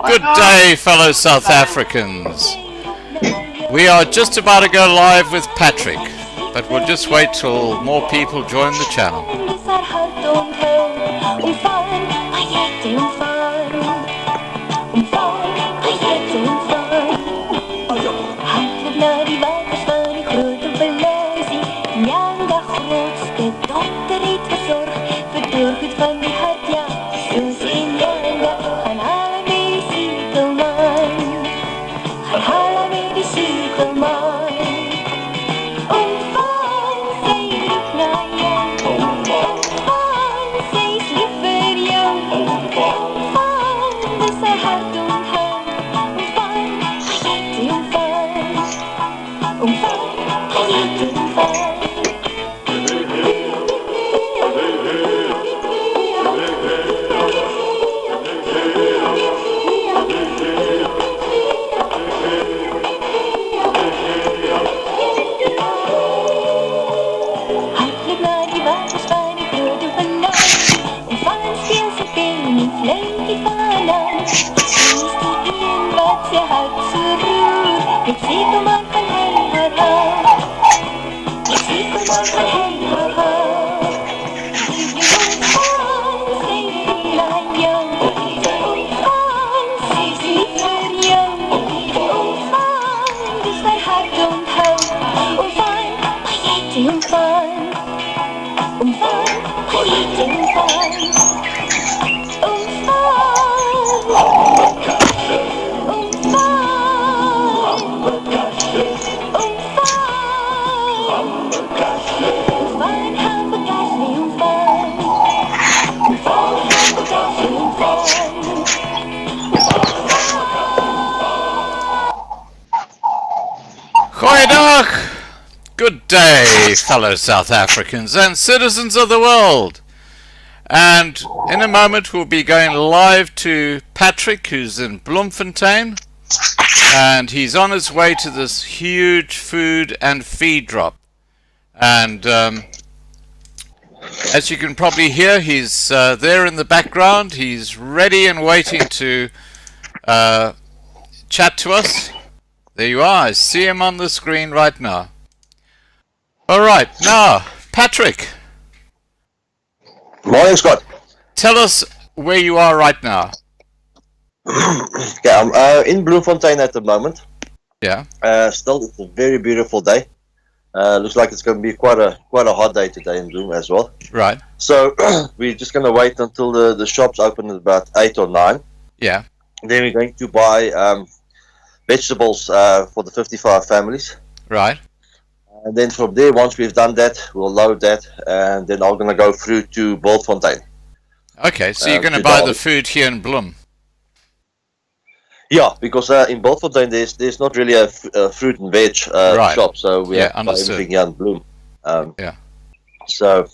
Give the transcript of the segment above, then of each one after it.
Good day, fellow South Africans. We are just about to go live with Patrick, but we'll just wait till more people join the channel. Good day, fellow South Africans and citizens of the world. And in a moment we'll be going live to Patrick, who's in Bloemfontein, and he's on his way to this huge food and feed drop. And as you can probably hear, he's there in the background. He's ready and waiting to chat to us. There you are. I see him on the screen right now. All right, now, Patrick. Morning, Scott. Tell us where you are right now. Okay, I'm in Bloemfontein at the moment. Yeah. Still, it's a very beautiful day. Looks like it's going to be quite a hot day today in Bloem as well. Right. So we're just going to wait until the shops open at about 8 or 9. Yeah. Then we're going to buy vegetables for the 55 families. Right. And then from there, once we've done that, we'll load that, and then I'm going to go through to Bultfontein. Okay, so you're going to buy the food here in Bloem? Yeah, because in Bultfontein there's not really a fruit and veg shop, so we have to buy everything here in Bloem. Yeah. So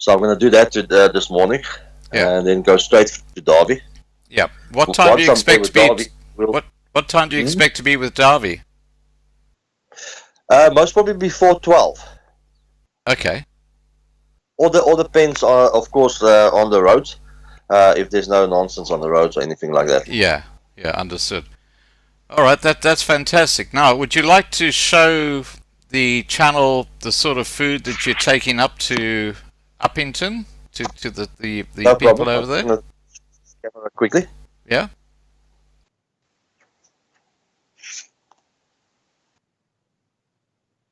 I'm going to do that this morning, and then go straight to Derby. Yeah. What time do you expect to be? What time do you expect to be with Derby? Most probably before 12. Okay. All depends, of course, on the roads. If there's no nonsense on the roads or anything like that. Yeah. Yeah. Understood. All right. That's fantastic. Now, would you like to show the channel the sort of food that you're taking up to Uppington to the no people problem. over there? Camera quickly. Yeah.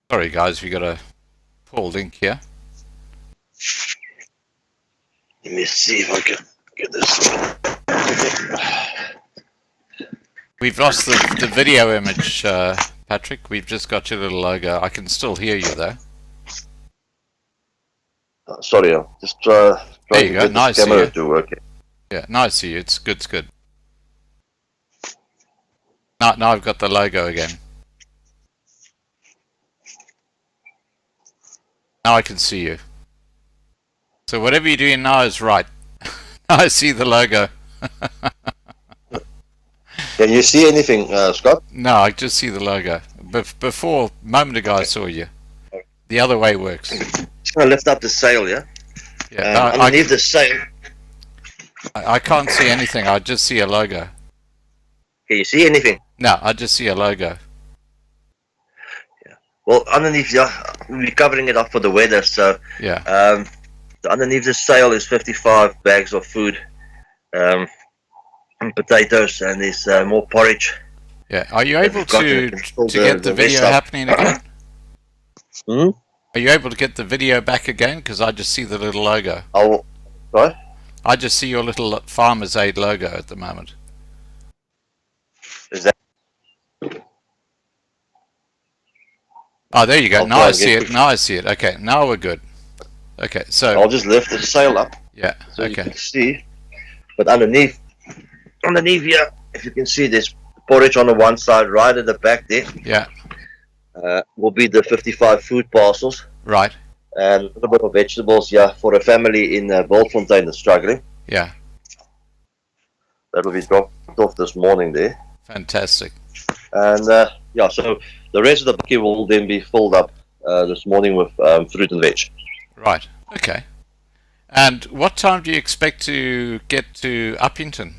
Sorry, guys, we got a poor link here. Let me see if I can get this. We've lost the video image, Patrick. We've just got your little logo. I can still hear you though. Sorry, I'm just trying to get nice the camera to work. Yeah, nice to see you. It's good. It's good. Now I've got the logo again. Now I can see you. So whatever you're doing now is right. I see the logo. Can you see anything, Scott? No, I just see the logo. Before, a moment ago, I saw you. The other way works. Just going to lift up the sail, yeah? Yeah, Underneath the sail, I can't see anything. I just see a logo. can you see anything? No, I just see a logo. Well, underneath, yeah, we're covering it up for the weather, so Yeah. underneath the sail is 55 bags of food, and potatoes, and there's more porridge. Yeah. Are you able We've got to to get the video rest up. happening again? Hmm? Are you able to get the video back again? Because I just see the little logo. Right? I just see your little Farmer's Aid logo at the moment. Is that? Oh, there you go. I'll Now try I and see get it. Now I see it. Okay, now we're good. Okay, so I'll just lift the sail up yeah. so you Okay. can see. But underneath here, if you can see, there's porridge on the one side, right at the back there. Yeah. Will be the 55 food parcels Right. and a little bit of vegetables, yeah, for a family in Bultfontein that's struggling. Yeah. That'll be dropped off this morning there. Fantastic. And yeah, so the rest of the bucket will then be filled up this morning with fruit and veg. Right. Okay. And what time do you expect to get to Uppington?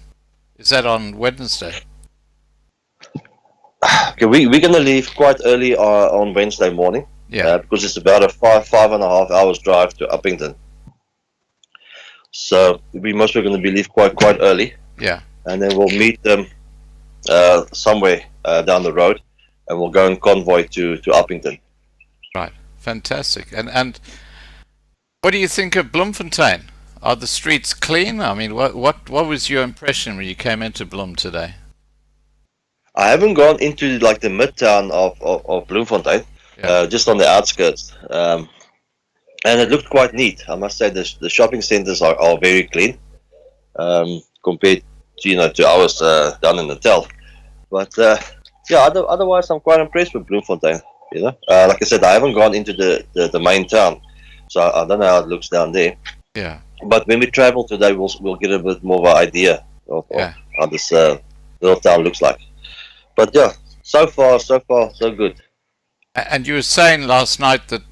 Is that on Wednesday? Okay, we're going to leave quite early on Wednesday morning. Yeah. Because it's about a five and a half hours drive to Uppington. So we most are going to be leave quite early. Yeah. And then we'll meet them somewhere down the road, and we'll go in convoy to Uppington. Right. Fantastic. And what do you think of Bloemfontein? Are the streets clean? I mean, what was your impression when you came into Bloem today? I haven't gone into like the midtown of Bloemfontein, Yeah. just on the outskirts, and it looked quite neat. I must say the shopping centres are very clean compared to to ours down in Natal. But yeah, otherwise I'm quite impressed with Bloemfontein. Like I said, I haven't gone into the main town, so I don't know how it looks down there. Yeah. But when we travel today, we'll get a bit more of an idea of how this little town looks like. But yeah, so far so good. And you were saying last night that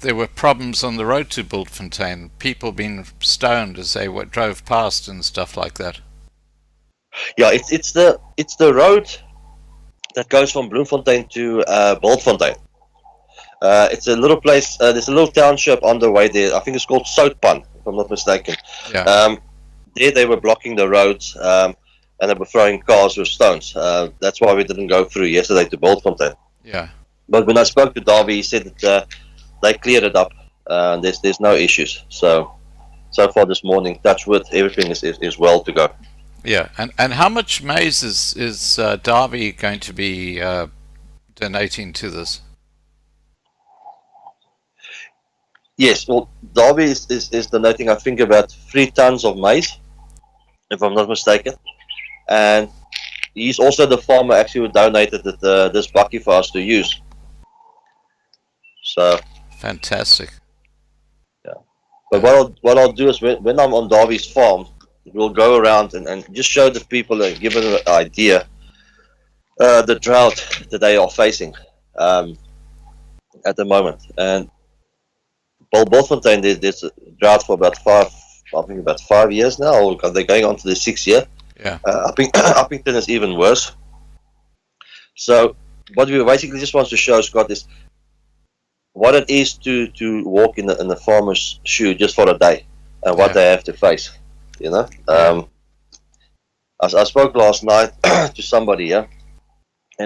there were problems on the road to Bultfontein, people being stoned as they drove past and stuff like that. Yeah, it's the road that goes from Bloemfontein to Bultfontein. It's a little place. There's a little township on the way there. I think it's called Soutpan, if I'm not mistaken. Yeah. There they were blocking the roads, and they were throwing cars with stones. That's why we didn't go through yesterday to Bultfontein. Yeah. But when I spoke to Darby, he said that they cleared it up. There's no issues. So far this morning, touch wood, everything is well to go. Yeah. And how much maize is Darby going to be donating to this? Yes, well, Darby is donating, I think, about 3 tons of maize, if I'm not mistaken. And he's also the farmer actually who donated this bucket for us to use. So Fantastic. yeah. But what I'll do is when I'm on Darby's farm, we'll go around and just show the people and give them an idea the drought that they are facing at the moment. And Bultfontein, there's a drought for about 5 years now, or they're going on to the 6th year. Yeah. Uppington is even worse. So what we basically just want to show, Scott, is what it is to walk in the farmer's shoe just for a day, and what they have to face. I spoke last night to somebody, and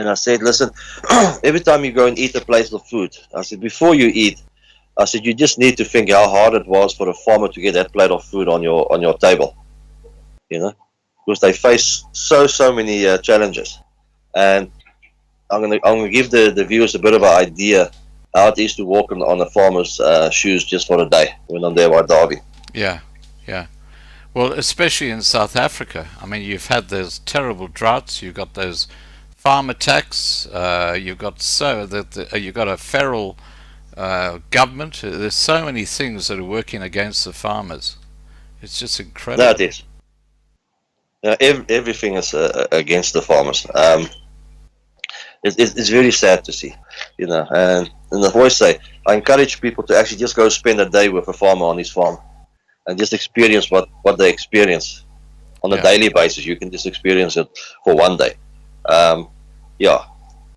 I said, listen, every time you go and eat a plate of food, I said, before you eat, I said, you just need to think how hard it was for a farmer to get that plate of food on your table, because they face so many challenges. And I'm gonna give the viewers a bit of an idea how it is to walk on a farmer's shoes just for a day when I'm there by Derby. Yeah. Yeah. Well, especially in South Africa. I mean, you've had those terrible droughts. You've got those farm attacks. You've got you've got a feral government. There's so many things that are working against the farmers. It's just No, incredible. it is. Everything is against the farmers. It's very sad to see, and I've always say I encourage people to actually just go spend a day with a farmer on his farm and just experience what they experience on a Yeah. daily basis. You can just experience it for one day. Yeah,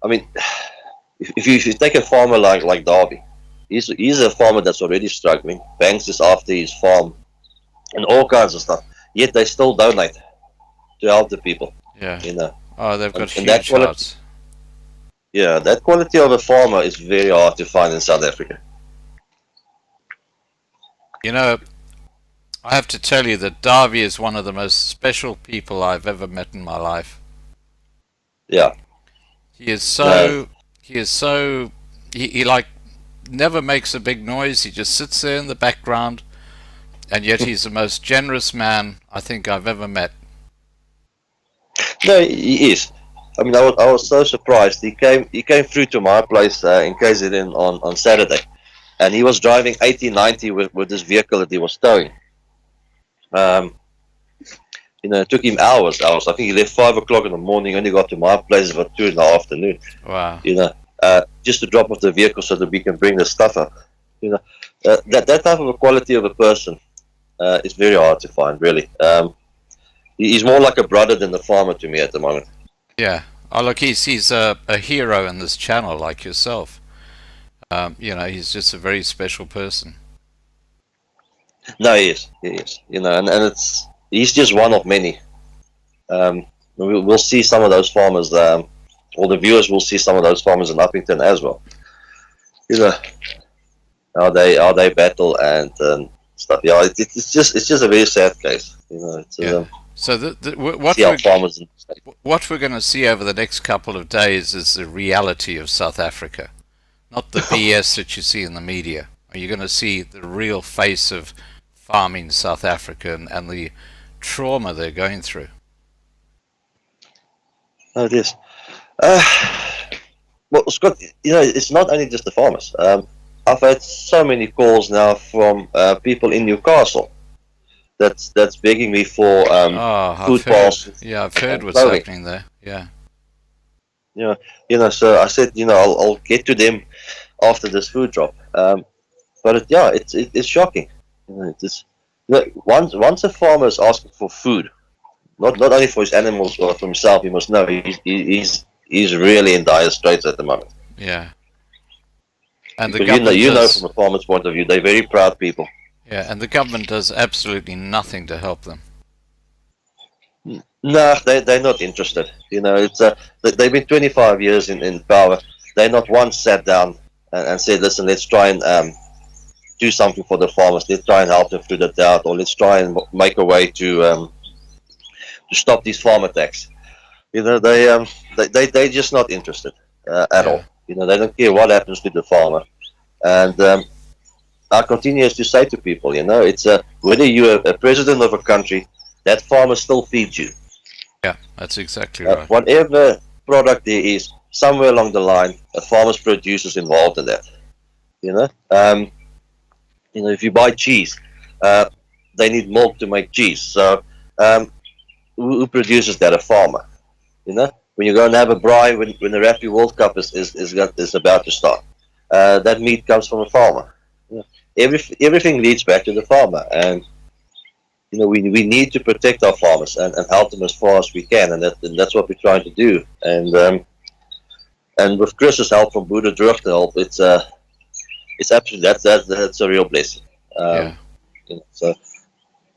I mean, if you take a farmer like Darby, he's a farmer that's already struggling. Banks is after his farm and all kinds of stuff. Yet they still donate to help the people. Yeah. You know, Oh, they've got and that huge quality, hearts. yeah, that quality of a farmer is very hard to find in South Africa. You know, I have to tell you that Darby is one of the most special people I've ever met in my life. Yeah, He is no, so, he is so, he like never makes a big noise. He just sits there in the background, and yet he's the most generous man I think I've ever met. no, he is. I mean, I was so surprised. He came through to my place in KZN on Saturday, and he was driving 80, 90 with this vehicle that he was towing. Um, it took him hours. I think he left 5 o'clock in the morning. Only got to my place about 2 in the afternoon. Wow. Just to drop off the vehicle so that we can bring the stuff up. That type of a quality of a person is very hard to find. Really, he's more like a brother than the farmer to me at the moment. Yeah. Oh, look, he's a hero in this channel, like yourself. He's just a very special person. No, he is. He is. And he's just one of many. We'll see some of those farmers. Or the viewers will see some of those farmers in Uppington as well. How they battle and stuff. Yeah, it's just a very sad case. It's Yeah. So see how farmers. what we're going to see over the next couple of days is the reality of South Africa, not the BS that you see in the media. Are you going to see the real face of farming South Africa and the trauma they're going through? Oh, it is. Well, Scott, it's not only just the farmers. I've had so many calls now from people in Newcastle that's begging me for food parcels. Yeah, I've heard and what's clothing. happening there. Yeah. So I said, I'll get to them after this food drop. But it's shocking. Once a farmer is asking for food, not only for his animals or for himself, he must know he's really in dire straits at the moment. Yeah. And the Because government does, from a farmer's point of view, they're very proud people. yeah, and the government does absolutely nothing to help them. No, they're not interested. They've been 25 years in power. They not once sat down and said, listen, let's try and do something for the farmers. Let's try and help them through the drought, or let's try and make a way to stop these farm attacks. They're just not interested at all. They don't care what happens to the farmer. And I continue to say to people, it's whether you're a president of a country, that farmer still feeds you. Yeah, that's exactly right. Whatever product there is, somewhere along the line, a farmer's producer is involved in that. If you buy cheese, they need milk to make cheese. So who produces that? A farmer. When you go and have a braai, when the Rugby World Cup is about to start, that meat comes from a farmer. Everything leads back to the farmer, and we need to protect our farmers and help them as far as we can, and that's what we're trying to do. And with Chris's help from Buddha Drug to help, it's absolutely that's a real blessing. Yeah. So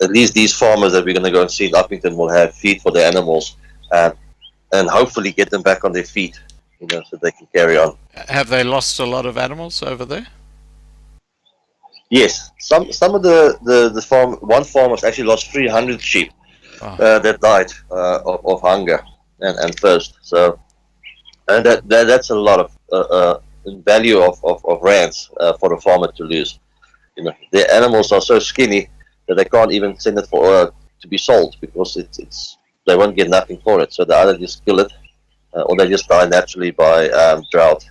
at least these farmers that we're going to go and see in Uppington will have feed for their animals, and hopefully get them back on their feet, so they can carry on. Have they lost a lot of animals over there? Yes, some of the farm. One farmer's actually lost 300 sheep that died of hunger and thirst. So, and that's a lot of value of rands for a farmer to lose. Their animals are so skinny that they can't even send it for to be sold, because they won't get nothing for it. So they either just kill it, or they just die naturally by drought.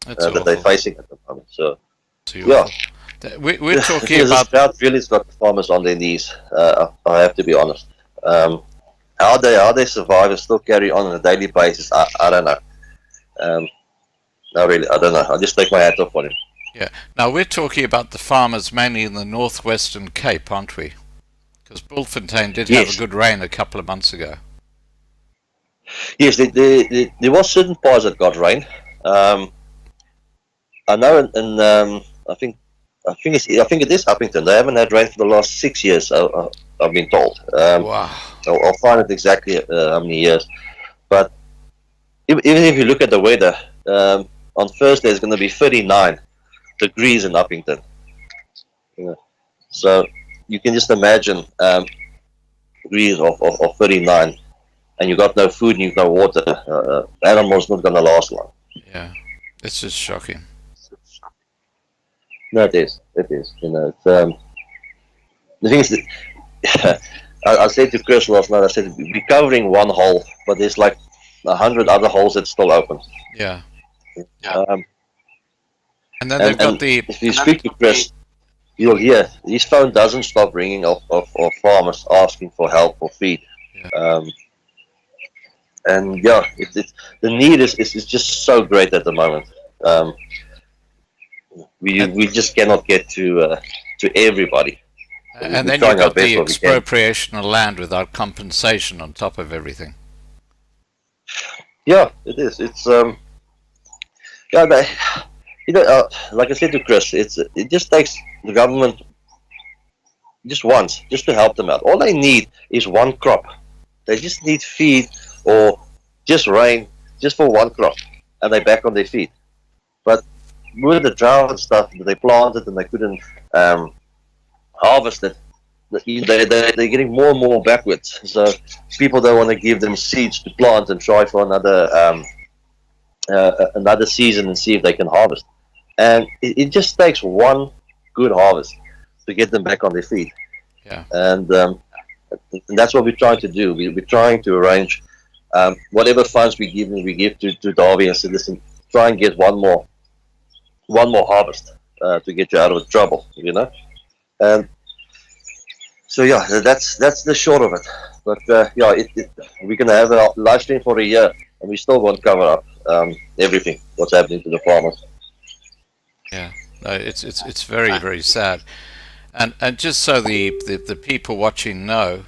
That's that they're awful. facing at the moment. So It's yeah, awful. We're talking this about drought really's got the farmers on their knees. I have to be honest. How they survive and still carry on a daily basis, I don't know. Um, no, really, I don't know. I just take my hat off on him. yeah. Now we're talking about the farmers mainly in the northwestern Cape, aren't we? Because Bultfontein did have a Yes, good rain a couple of months ago. yes. There was certain parts that got rain. Um, I know, I think it is Uppington. They haven't had rain for the last 6 years. I've been told. Wow. I'll find it exactly how many years. But even if you look at the weather, on Thursday it's going to be 39 degrees in Uppington. You know, so you can just imagine degrees of 39, and you got no food and you've no water. Animals not going to last long. Yeah. It's just shocking. No, it is. It is. It's, the thing is that I said to Chris last night. I said we're covering one hole, but there's like 100 other holes that's still open. Yeah. Um, And then they've got and the if you speak to Chris, you'll hear his phone doesn't stop ringing of farmers asking for help or feed. Yeah. And yeah, the need is just so great at the moment. We just cannot get to everybody. and We're then trying you've our got best the where we can. expropriation of land without compensation on top of everything. Yeah, it is. It's yeah, like I said to Chris, it just takes the government just once, just to help them out. All they need is one crop. They just need feed or just rain, just for one crop, and they're back on their feet. But with the drought and stuff, they planted and they couldn't harvest it. They're getting more and more backwards. So people don't want to give them seeds to plant and try for another season and see if they can harvest. And it just takes one good harvest to get them back on their feet. Yeah. And that's what we're trying to do. We're trying to arrange whatever funds we give to Darby and say, listen, try and get one more harvest to get you out of trouble, And so yeah, that's the short of it. But yeah, we're gonna have a live stream for a year, and we still won't cover up everything what's happening to the farmers. Yeah. No, it's very, very sad. And just so the people watching know,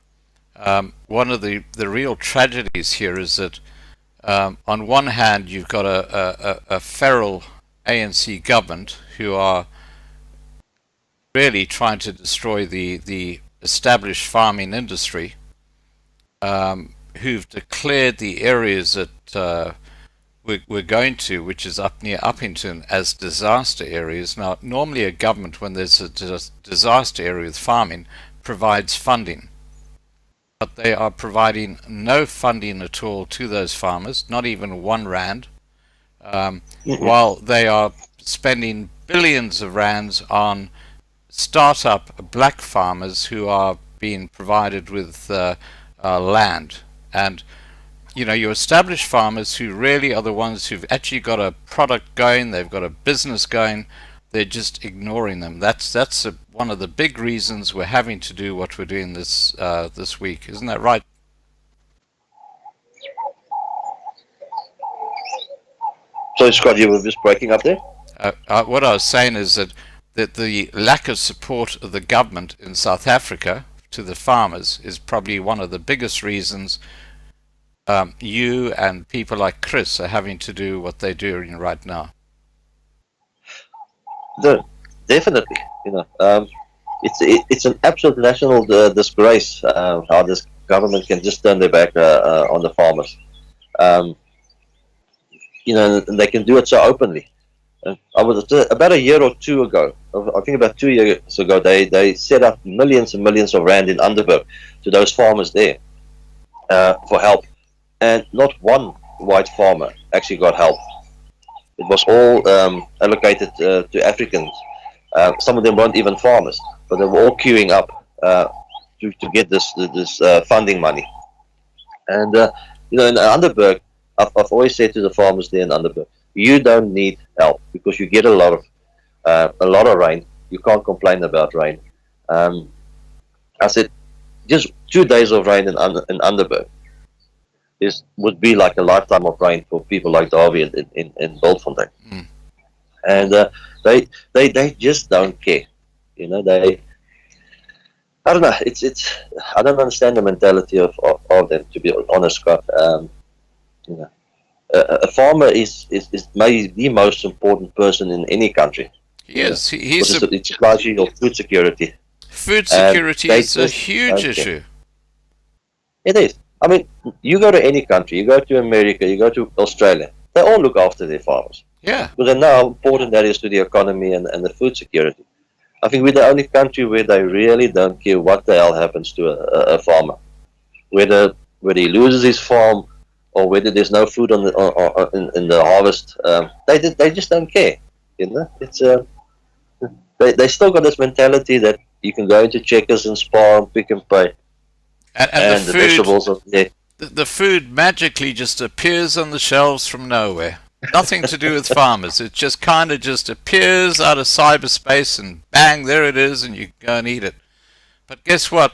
one of the real tragedies here is that on one hand you've got a feral ANC government who are really trying to destroy the established farming industry, who've declared the areas that we're going to, which is up near Uppington, as disaster areas. Now, normally a government, when there's a disaster area with farming, provides funding. But they are providing no funding at all to those farmers, not even R1, while they are spending billions of rands on startup black farmers who are being provided with land. And your established farmers who really are the ones who've actually got a product going, they've got a business going, they're just ignoring them. That's one of the big reasons we're having to do what we're doing this week. Isn't that right? So Scott, you were just breaking up there. What I was saying is that the lack of support of the government in South Africa to the farmers is probably one of the biggest reasons you and people like Chris are having to do what they're doing right now. Definitely, it's an absolute national disgrace how this government can just turn their back on the farmers. And they can do it so openly. I was about a year or two ago. I think about 2 years ago, they set up millions and millions of rand in Underberg to those farmers there for help, and not one white farmer actually got help. It was all allocated to Africans. Some of them weren't even farmers, but they were all queuing up to get this funding money. And in Underberg, I've always said to the farmers there in Underberg, you don't need help because you get a lot of rain. You can't complain about rain. Um, I said, just 2 days of rain in Underberg would be like a lifetime of rain for people like Darby in Bultfontein. Mm. And they just don't care. You know, I don't know. It's I don't understand the mentality of them, to be honest, Scott. You know, a farmer is maybe the most important person in any country. He is. He's it supplies you your food security. Food security is a huge issue. It is. I mean, you go to any country, you go to America, you go to Australia, they all look after their farmers. Yeah. Because they know how important that is to the economy and the food security. I think we're the only country where they really don't care what the hell happens to a farmer. Whether he loses his farm or whether there's no food in the harvest, they just don't care. You know, it's they still got this mentality that you can go into Checkers and Spar and Pick and Pay, and the vegetables are there. The food magically just appears on the shelves from nowhere. Nothing to do with farmers. It just kind of just appears out of cyberspace and bang, there it is, and you go and eat it. But guess what?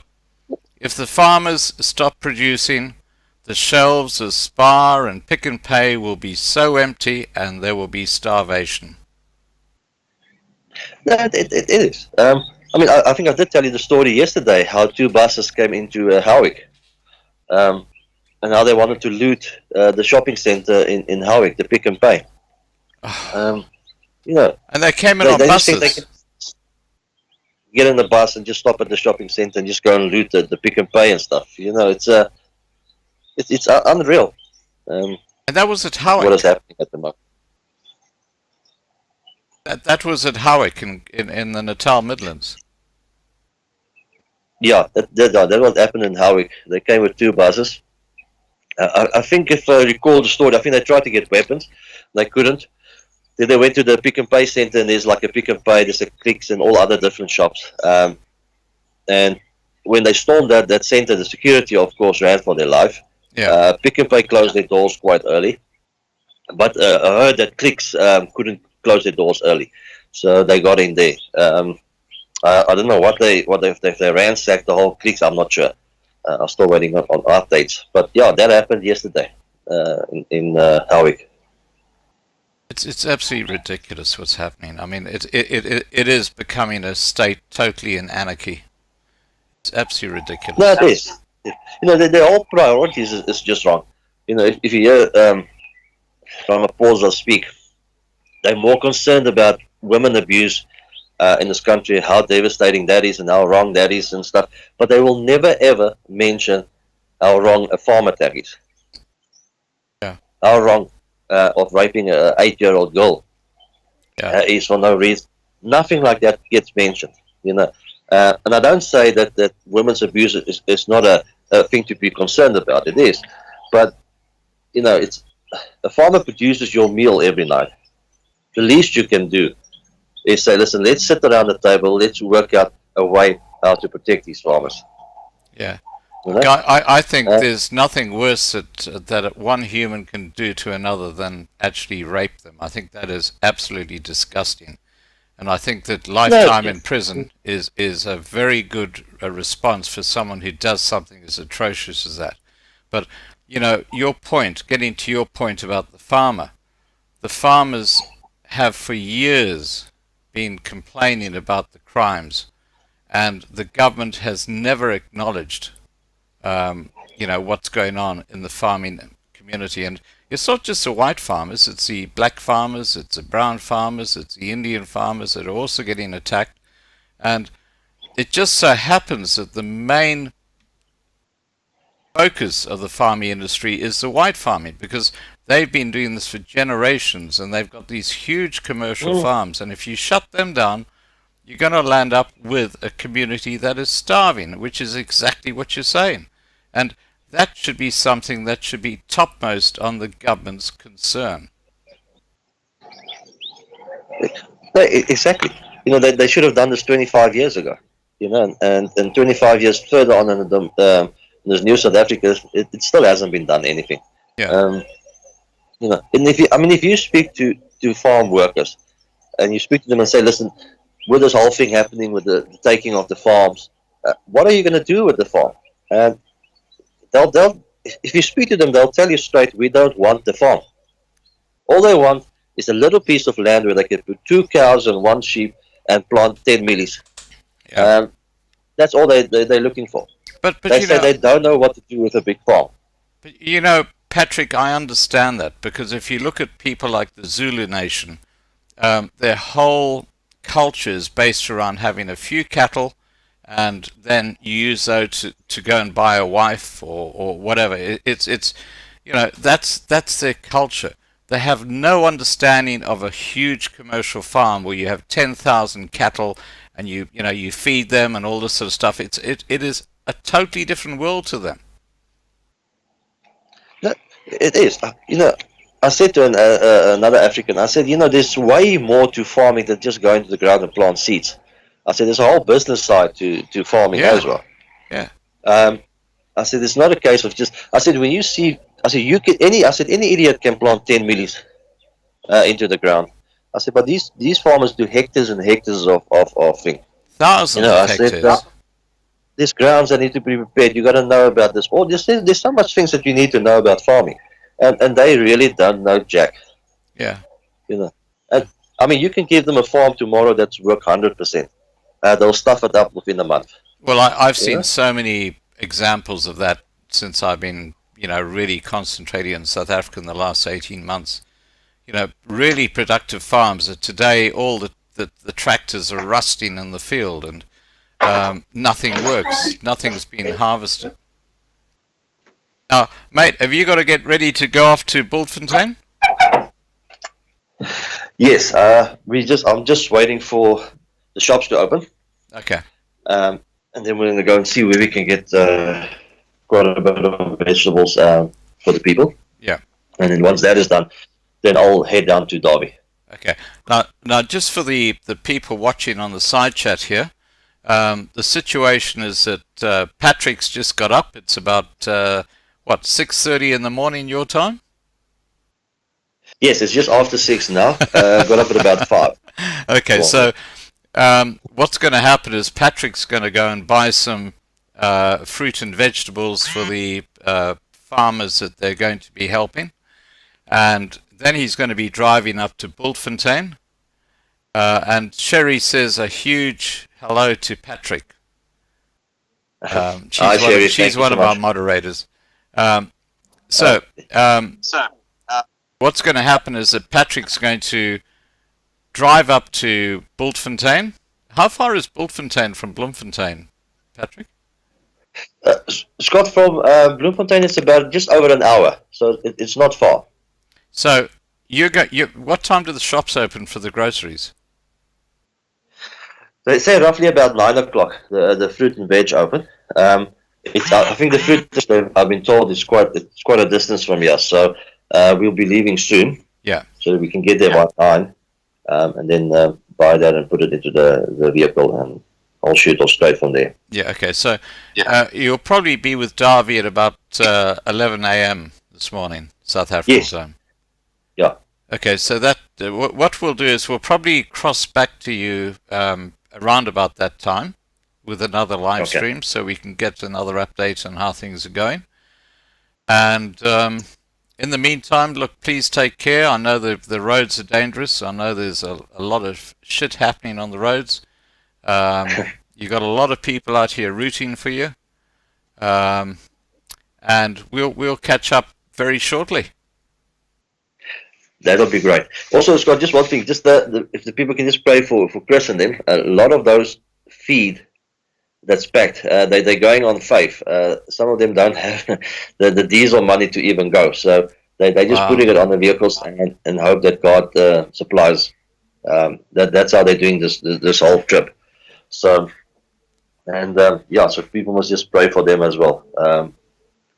If the farmers stop producing, the shelves of Spar and Pick and Pay will be so empty and there will be starvation. No, it is. I mean, I think I did tell you the story yesterday, how 2 buses came into Howick. And how they wanted to loot the shopping centre in Howick, the Pick and Pay. You know, and they came in on buses. They can get in the bus and just stop at the shopping centre and just go and loot the Pick and Pay and stuff. You know, it's unreal. And that was at Howick. What is happening at the moment? That was at Howick in the Natal Midlands. Yeah, that what happened in Howick. They came with 2 buses. I think if I recall the story, I think they tried to get weapons. They couldn't. Then they went to the Pick and Pay centre, and there's like a Pick and Pay, there's a Clicks and all other different shops. And when they stormed that centre, the security, of course, ran for their life. Yeah. Pick and Pay closed their doors quite early. But I heard that Clicks couldn't close their doors early. So they got in there. I don't know if they ransacked the whole Clicks, I'm not sure. I'm still waiting on updates, but yeah, that happened yesterday in Howick. It's absolutely ridiculous what's happening. I mean, it is becoming a state totally in anarchy. It's absolutely ridiculous. No, it is. You know, their whole priorities is just wrong. You know, if you hear Ramaphosa speak, they're more concerned about women abuse in this country, how devastating that is and how wrong that is and stuff. But they will never ever mention how wrong a farm attack is. Yeah. How wrong of raping an 8-year-old girl is for no reason. Nothing like that gets mentioned. You know, and I don't say that women's abuse is not a thing to be concerned about. It is, but you know, it's a farmer produces your meal every night. The least you can do is say, listen, let's sit around the table, let's work out a way how to protect these farmers. Yeah. You know? I think there's nothing worse that one human can do to another than actually rape them. I think that is absolutely disgusting. And I think that lifetime in prison is a very good response for someone who does something as atrocious as that. But, you know, getting to your point about the farmers have for years been complaining about the crimes, and the government has never acknowledged, you know, what's going on in the farming community. And it's not just the white farmers, it's the black farmers, it's the brown farmers, it's the Indian farmers that are also getting attacked. And it just so happens that the main focus of the farming industry is the white farming, because they've been doing this for generations and they've got these huge commercial farms, and if you shut them down, you're going to land up with a community that is starving, which is exactly what you're saying. And that should be something that should be topmost on the government's concern. No, exactly. You know, they should have done this 25 years ago. You know, and 25 years further on in this new South Africa, it still hasn't been done anything. Yeah. You know, and if you speak to farm workers and you speak to them and say, listen, with this whole thing happening with the taking of the farms, what are you going to do with the farm? And they'll if you speak to them, they'll tell you straight, we don't want the farm. All they want is a little piece of land where they can put 2 cows and 1 sheep and plant 10 millies. Yeah. That's all they're looking for. But They say they don't know what to do with a big farm. Patrick, I understand that, because if you look at people like the Zulu Nation, their whole culture is based around having a few cattle, and then you use those to go and buy a wife or whatever. It's that's their culture. They have no understanding of a huge commercial farm where you have 10,000 cattle and you feed them and all this sort of stuff. It is a totally different world to them. No, it is. I said to another African, I said, there's way more to farming than just going to the ground and plant seeds. I said, there's a whole business side to farming as well. Yeah. I said, it's not a case of just. I said, when you see, I said, any idiot can plant 10 millies into the ground. I said, but these farmers do hectares and hectares of things. Thousands of hectares. Said, these grounds that need to be prepared. You got to know about this. Oh, there's so much things that you need to know about farming, and they really don't know jack. Yeah. And I mean, you can give them a farm tomorrow that's work 100%. They'll stuff it up within a month. Well, I've seen so many examples of that since I've been, really concentrating in South Africa in the last 18 months. Really productive farms that today all the tractors are rusting in the field and nothing works. Nothing's been harvested. Now, mate, have you got to get ready to go off to Bultfontein? Yes, I'm just waiting for the shops to open. Okay. And then we're going to go and see where we can get quite a bit of vegetables for the people. Yeah. And then once that is done, then I'll head down to Derby. Okay. Now, just for the people watching on the side chat here, the situation is that Patrick's just got up. It's about 6:30 in the morning your time? Yes, it's just after 6 now. Got up at about 5. Okay, well, so what's going to happen is Patrick's going to go and buy some fruit and vegetables for the farmers that they're going to be helping, and then he's going to be driving up to Bultfontein. And Sherry says a huge hello to Patrick. She's one of our moderators. What's going to happen is that Patrick's going to drive up to Bultfontein. How far is Bultfontein from Bloemfontein, Patrick? Scott, from Bloemfontein, it's about just over an hour, so it's not far. So what time do the shops open for the groceries? They say roughly about 9 o'clock. The fruit and veg open. I think the fruit, I've been told, it's quite a distance from here, so we'll be leaving soon. Yeah. So that we can get there by 9, and then buy that and put it into the vehicle, and I'll shoot off straight from there. Yeah. Okay. So you'll probably be with Derby at about 11 a.m. this morning, South African time. Yeah. Okay. So that what we'll do is we'll probably cross back to you around about that time with another live stream, so we can get another update on how things are going. And in the meantime, look, please take care. I know the roads are dangerous. I know there's a lot of shit happening on the roads. You got a lot of people out here rooting for you. And we'll catch up very shortly. That'll be great. Also, Scott, just one thing, just if the people can just pray for Chris and them. A lot of those feed that's packed, they're going on faith. Some of them don't have the diesel money to even go, so they're just putting it on the vehicles and hope that God supplies. That's how they're doing this whole trip. So, and so people must just pray for them as well,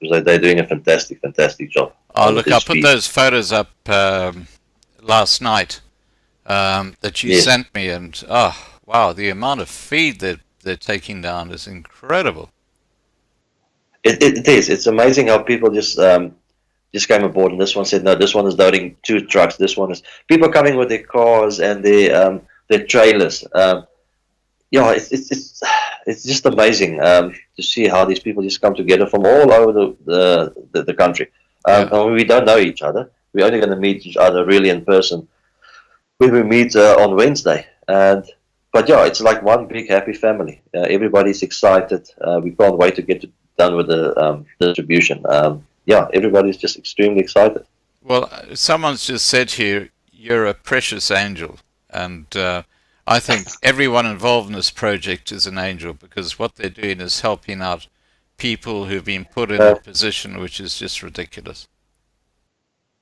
because they're doing a fantastic job. Oh, look, I put those photos up last night that you sent me, and oh, wow, the amount of feed that they're taking down is incredible. It is. It's amazing how people just just came aboard, and this one said, no, this one is loading 2 trucks. This one is people coming with their cars and their trailers. Yeah, it's just amazing to see how these people just come together from all over the country. And we don't know each other. We're only going to meet each other really in person when we meet on Wednesday. But yeah, it's like one big happy family. Everybody's excited. We can't wait to get done with the distribution. Yeah, everybody's just extremely excited. Well, someone's just said here, you're a precious angel. And I think everyone involved in this project is an angel, because what they're doing is helping out people who've been put in a position which is just ridiculous.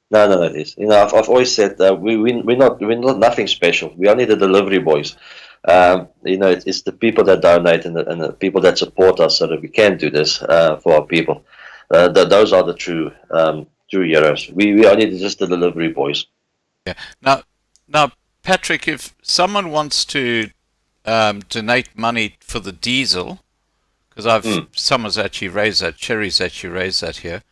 No, it is. I've always said we're not nothing special. We are only the delivery boys. It's the people that donate and the people that support us so that we can do this for our people. Those are the true heroes. We are only just the delivery boys. Yeah. Now, Patrick, if someone wants to donate money for the diesel, because someone's actually raised that, Cherry's actually raised that here,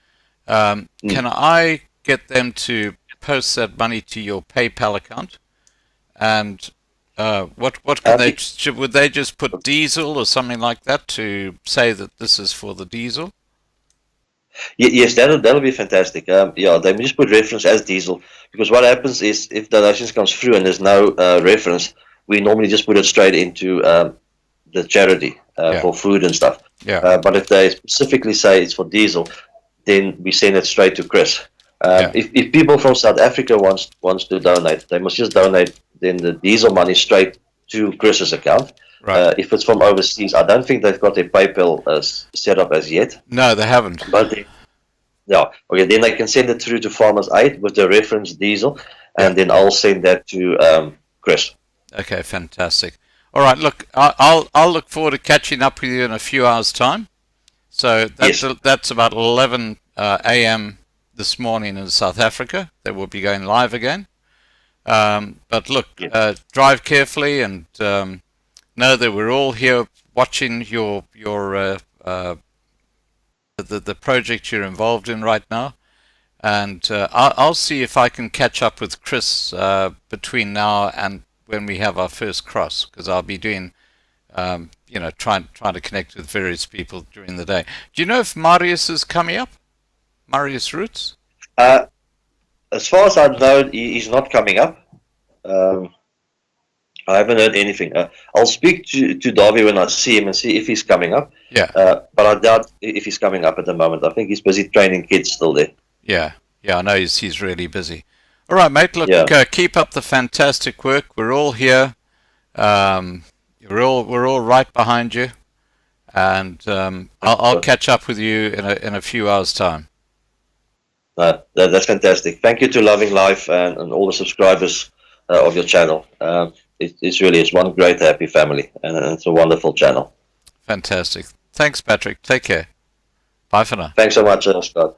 can I get them to post that money to your PayPal account? And what can they? Would they just put diesel or something like that to say that this is for the diesel? Yes, that'll be fantastic. They just put reference as diesel, because what happens is if the license comes through and there's no reference, we normally just put it straight into the charity for food and stuff. Yeah. But if they specifically say it's for diesel, then we send it straight to Chris. If people from South Africa wants to donate, they must just donate then the diesel money straight to Chris's account. Right. If it's from overseas, I don't think they've got their PayPal set up as yet. No, they haven't. But then they can send it through to Farmers Aid with the reference diesel, and then I'll send that to Chris. Okay, fantastic. All right, look, I'll look forward to catching up with you in a few hours' time. So that's about 11 a.m. this morning in South Africa. That will be going live again. But look, drive carefully and know that we're all here watching the project you're involved in right now. And I'll see if I can catch up with Chris between now and when we have our first cross, because I'll be doing, trying to connect with various people during the day. Do you know if Marius is coming up? Marius Roots? As far as I know, he's not coming up. I haven't heard anything. I'll speak to Davy when I see him and see if he's coming up. Yeah. But I doubt if he's coming up at the moment. I think he's busy training kids still there. Yeah, I know he's really busy. All right, mate. Look, keep up the fantastic work. We're all here. We're all right behind you, and I'll catch up with you in a few hours' time. That's fantastic. Thank you to Loving Life and all the subscribers of your channel. It's one great happy family, and it's a wonderful channel. Fantastic. Thanks, Patrick. Take care. Bye for now. Thanks so much, Scott.